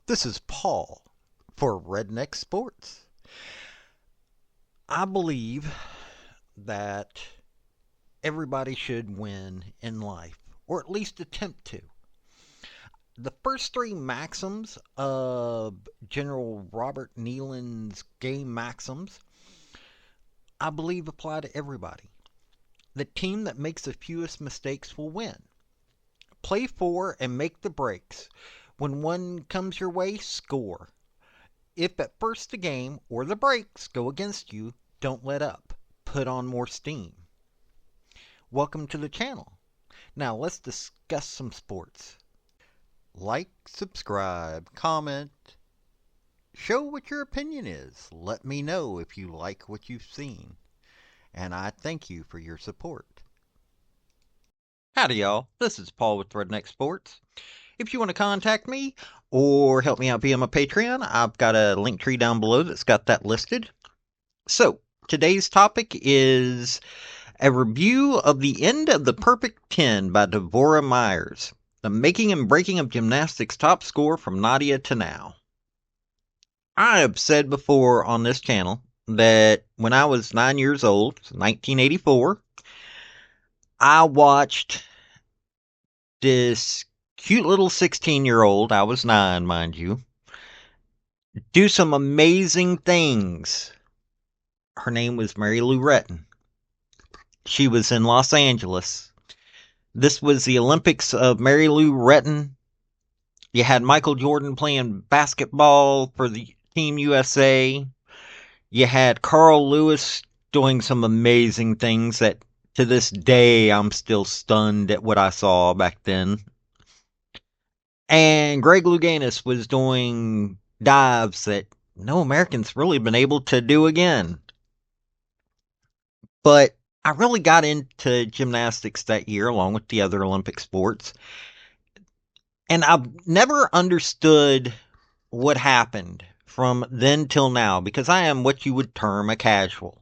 This is Paul for Redneck Sports. I believe that everybody should win in life, or at least attempt to. The first three maxims of General Robert Neyland's game maxims, I believe apply to everybody. The team that makes the fewest mistakes will win. Play for and make the breaks. When one comes your way, score. If at first the game or the breaks go against you, don't let up. Put on more steam. Welcome to the channel. Now let's discuss some sports. Like, subscribe, comment. Show what your opinion is. Let me know if you like what you've seen. And I thank you for your support. Howdy y'all, this is Paul with Redneck Sports. If you want to contact me or help me out via my Patreon, I've got a link tree down below that's got that listed. So, today's topic is a review of The End of the Perfect 10 by Dvora Meyers, the making and breaking of gymnastics top score from Nadia to now. I have said before on this channel that when I was 9 years old, 1984, I watched this cute little 16-year-old, I was 9, mind you, do some amazing things. Her name was Mary Lou Retton. She was in Los Angeles. This was the Olympics of Mary Lou Retton. You had Michael Jordan playing basketball for the Team USA. You had Carl Lewis doing some amazing things that to this day I'm still stunned at what I saw back then. And Greg Louganis was doing dives that no American's really been able to do again. But I really got into gymnastics that year along with the other Olympic sports. And I've never understood what happened from then till now because I am what you would term a casual.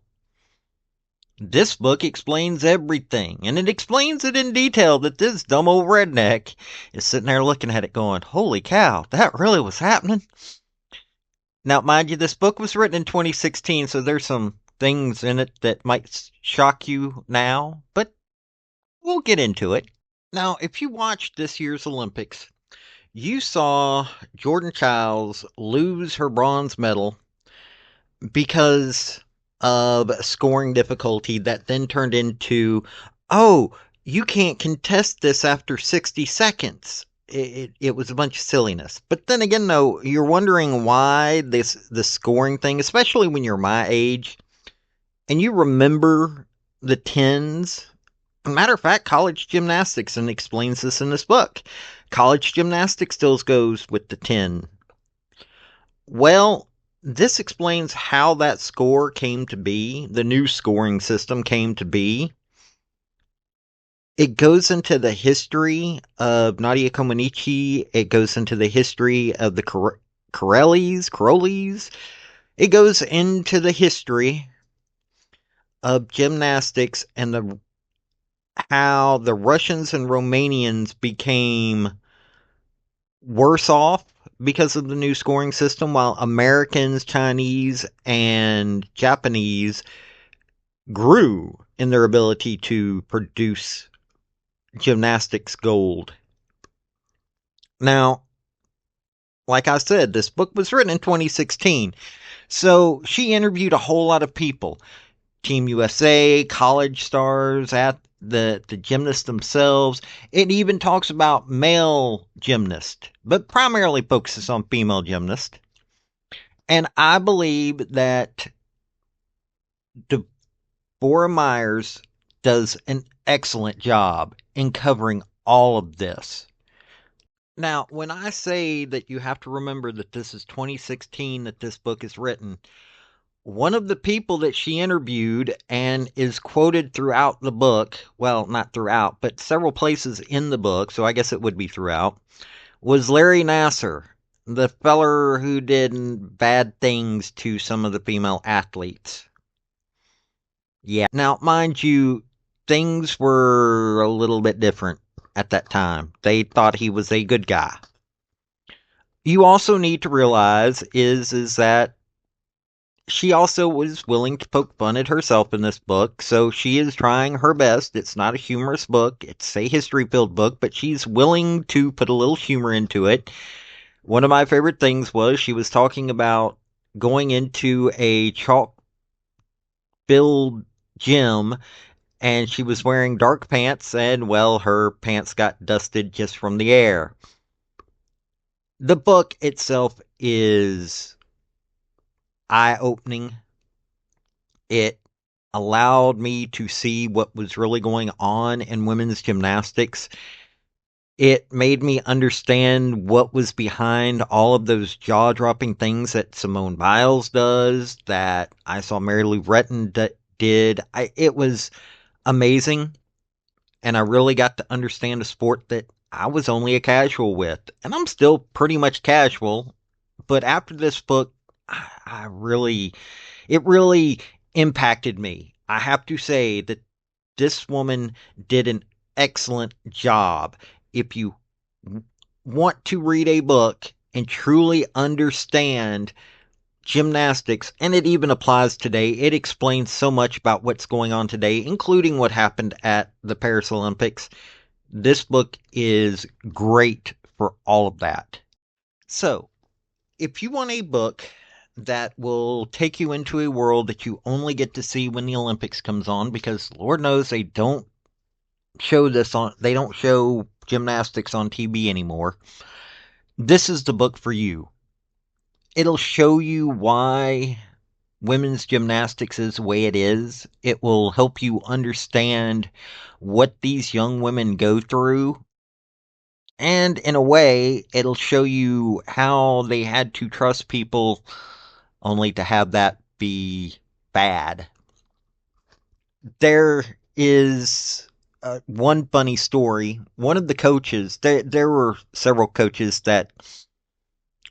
This book explains everything, and it explains it in detail that this dumb old redneck is sitting there looking at it going, holy cow, that really was happening? Now, mind you, this book was written in 2016, so there's some things in it that might shock you now, but we'll get into it. Now, if you watched this year's Olympics, you saw Jordan Childs lose her bronze medal because of scoring difficulty that then turned into, oh, you can't contest this after 60 seconds. It was a bunch of silliness. But then again, though, you're wondering why the scoring thing, especially when you're my age, and you remember the tens. Matter of fact, college gymnastics, and explains this in this book. College gymnastics still goes with the 10. Well, this explains how that score came to be, the new scoring system came to be. It goes into the history of Nadia Comaneci. It goes into the history of the Corellis. It goes into the history of gymnastics and how the Russians and Romanians became worse off because of the new scoring system, while Americans, Chinese, and Japanese grew in their ability to produce gymnastics gold. Now, like I said, this book was written in 2016, so she interviewed a whole lot of people. Team USA, college stars, at the gymnasts themselves. It even talks about male gymnasts, but primarily focuses on female gymnasts. And I believe that Dvora Meyers does an excellent job in covering all of this. Now, when I say that you have to remember that this is 2016 that this book is written, one of the people that she interviewed and is quoted throughout the book, well, not throughout, but several places in the book, so I guess it would be throughout, was Larry Nassar, the feller who did bad things to some of the female athletes. Yeah, now, mind you, things were a little bit different at that time. They thought he was a good guy. you also need to realize is that she also was willing to poke fun at herself in this book, so she is trying her best. It's not a humorous book, it's a history filled book, but she's willing to put a little humor into it. One of my favorite things was she was talking about going into a chalk filled gym, and she was wearing dark pants, and well, her pants got dusted just from the air. The book itself is eye opening. It allowed me to see what was really going on in women's gymnastics. It made me understand what was behind all of those jaw dropping things that Simone Biles does, that I saw Mary Lou Retton did. It was amazing, and I really got to understand a sport that I was only a casual with. And I'm still pretty much casual, but after this book, I really, it really impacted me. I have to say that this woman did an excellent job. If you want to read a book and truly understand gymnastics, and it even applies today, it explains so much about what's going on today, including what happened at the Paris Olympics. This book is great for all of that. So, if you want a book that will take you into a world that you only get to see when the Olympics comes on, because Lord knows they don't show gymnastics on TV anymore. This is the book for you. It'll show you why women's gymnastics is the way it is. It will help you understand what these young women go through. And in a way, it'll show you how they had to trust people only to have that be bad. There is one funny story. One of the coaches, there were several coaches that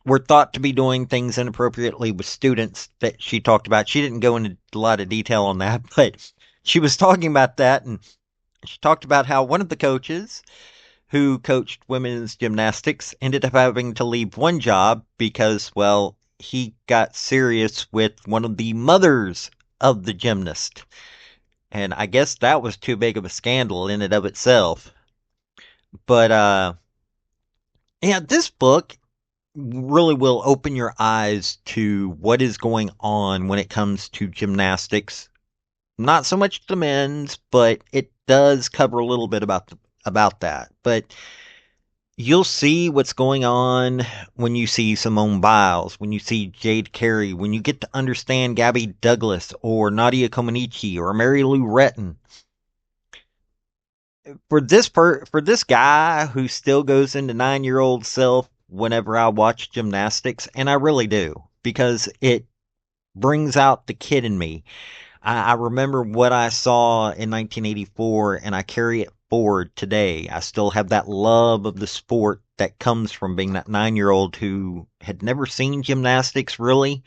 were thought to be doing things inappropriately with students that she talked about. She didn't go into a lot of detail on that, but she was talking about that, and she talked about how one of the coaches who coached women's gymnastics ended up having to leave one job because, well, he got serious with one of the mothers of the gymnast. And I guess that was too big of a scandal in and of itself. But yeah, this book really will open your eyes to what is going on when it comes to gymnastics. Not so much the men's, but it does cover a little bit about that. But you'll see what's going on when you see Simone Biles, when you see Jade Carey, when you get to understand Gabby Douglas or Nadia Comaneci or Mary Lou Retton. For this guy who still goes into 9-year-old self whenever I watch gymnastics, and I really do, because it brings out the kid in me. I remember what I saw in 1984, and I carry it forward today. I still have that love of the sport that comes from being that 9-year-old who had never seen gymnastics really.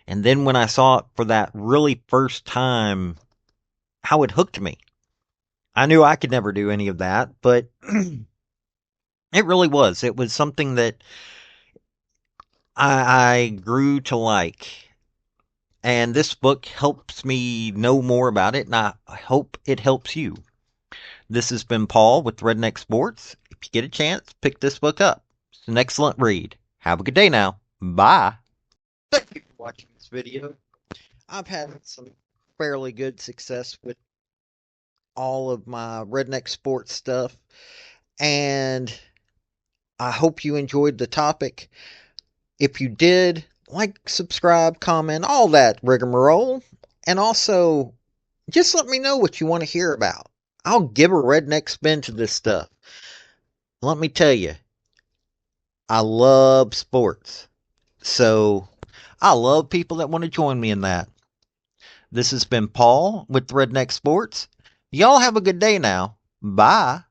And then when I saw it for that really first time, how it hooked me. I knew I could never do any of that, but it really was. It was something that I grew to like. And this book helps me know more about it, and I hope it helps you. This has been Paul with Redneck Sports. If you get a chance, pick this book up. It's an excellent read. Have a good day now. Bye. Thank you for watching this video. I've had some fairly good success with all of my Redneck Sports stuff, and I hope you enjoyed the topic. If you did, like, subscribe, comment, all that rigmarole. And also, just let me know what you want to hear about. I'll give a redneck spin to this stuff. Let me tell you, I love sports. So, I love people that want to join me in that. This has been Paul with Redneck Sports. Y'all have a good day now. Bye.